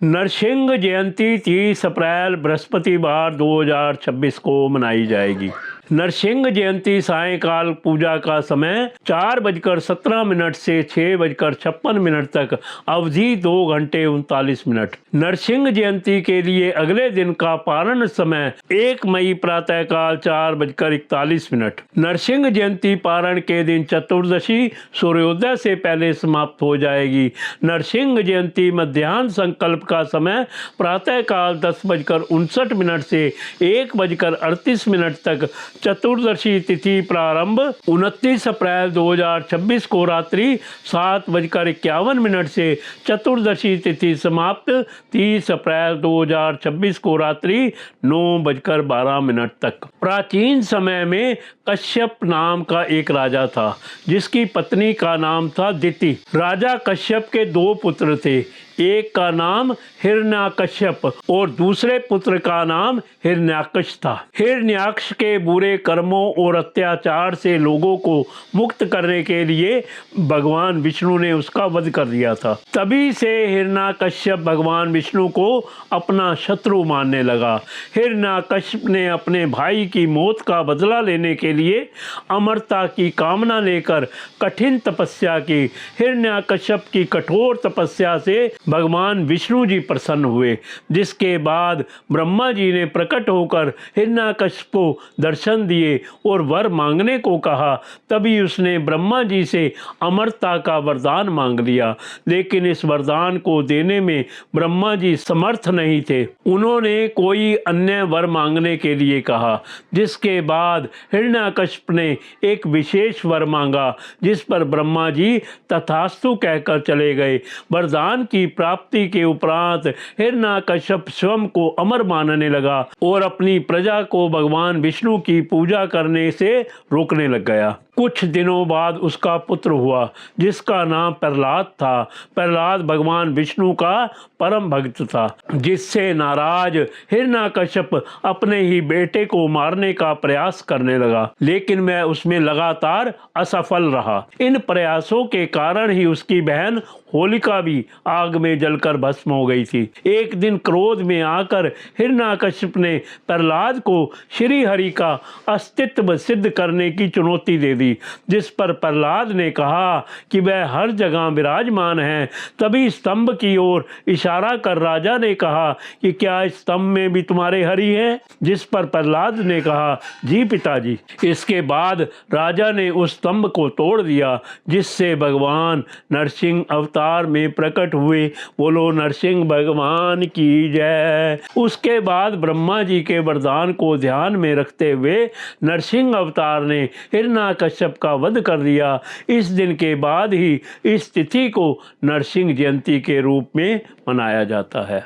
नरसिंह जयंती 30 अप्रैल बृहस्पतिवार 2026 को मनाई जाएगी। नरसिंह जयंती सायंकाल पूजा का समय 4:17 से 6:56 तक, अवधि 2 घंटे 39 मिनट। नरसिंह जयंती के लिए अगले दिन का पारण समय 1 मई प्रातःकाल 4:41। नरसिंह जयंती पारण के दिन चतुर्दशी सूर्योदय से पहले समाप्त हो जाएगी। नरसिंह जयंती मध्याह्न संकल्प का समय प्रातःकाल 10:59 से 1:38 तक। चतुर्दशी तिथि प्रारंभ 29 अप्रैल 2026 को रात्रि 7:51 से। चतुर्दशी तिथि समाप्त 30 अप्रैल 2026 को रात्रि 9:12 तक। प्राचीन समय में कश्यप नाम का एक राजा था, जिसकी पत्नी का नाम था दिति। राजा कश्यप के 2 पुत्र थे, एक का नाम हिरण्यकश्यप और दूसरे पुत्र का नाम हिरण्याक्ष था। हिरण्याक्ष के बुरे कर्मों और अत्याचार से लोगों को मुक्त करने के लिए भगवान विष्णु ने उसका वध कर दिया था। तभी से हिरण्याकश्यप भगवान विष्णु को अपना शत्रु मानने लगा। हिरण्याकश्यप ने अपने भाई की मौत का बदला लेने के लिए अमरता की कामना लेकर कठिन तपस्या की। हिरण्याकश्यप की कठोर तपस्या से भगवान विष्णु जी प्रसन्न हुए, जिसके बाद ब्रह्मा जी ने प्रकट होकर हिरण्याकश्यप को दर्शन दिए और वर मांगने को कहा। तभी उसने ब्रह्मा जी से अमरता का वरदान मांग लिया, लेकिन इस वरदान को देने में ब्रह्मा जी समर्थ नहीं थे। उन्होंने कोई अन्य वर मांगने के लिए कहा, जिसके बाद हिरण्याकश्यप ने एक विशेष वर मांगा, जिस पर ब्रह्मा जी तथास्तु कहकर चले गए। वरदान की प्राप्ति के उपरांत हिरण्याकश्यप स्वयं को अमर मानने लगा और अपनी प्रजा को भगवान विष्णु की पूजा करने से रोकने लग गया। कुछ दिनों बाद उसका पुत्र हुआ, जिसका नाम प्रहलाद था। प्रहलाद भगवान विष्णु का परम भक्त था, जिससे नाराज हिरण्याकश्यप अपने ही बेटे को मारने का प्रयास करने लगा, लेकिन वह उसमें लगातार असफल रहा। इन प्रयासों के कारण ही उसकी बहन होलिका भी आग में जलकर भस्म हो गई थी। एक दिन क्रोध में आकर हिरण्याकश्यप ने प्रहलाद को श्री हरि का अस्तित्व सिद्ध करने की चुनौती दे दी, जिस पर प्रहलाद ने कहा कि वह हर जगह विराजमान है। तभी स्तंभ की ओर इशारा कर राजा ने कहा कि क्या इस स्तंभ में भी तुम्हारे हरि हैं? जिस पर प्रहलाद ने कहा, जी पिताजी। इसके बाद राजा ने उस स्तंभ को तोड़ दिया, जिससे भगवान नरसिंह अवतार में प्रकट हुए। बोलो नरसिंह भगवान की जय। उसके बाद ब्रह्मा जी के वरदान को ध्यान में रखते हुए नरसिंह अवतार ने हिरण्याकश्यप का वध कर दिया। इस दिन के बाद ही इस तिथि को नरसिंह जयंती के रूप में मनाया जाता है।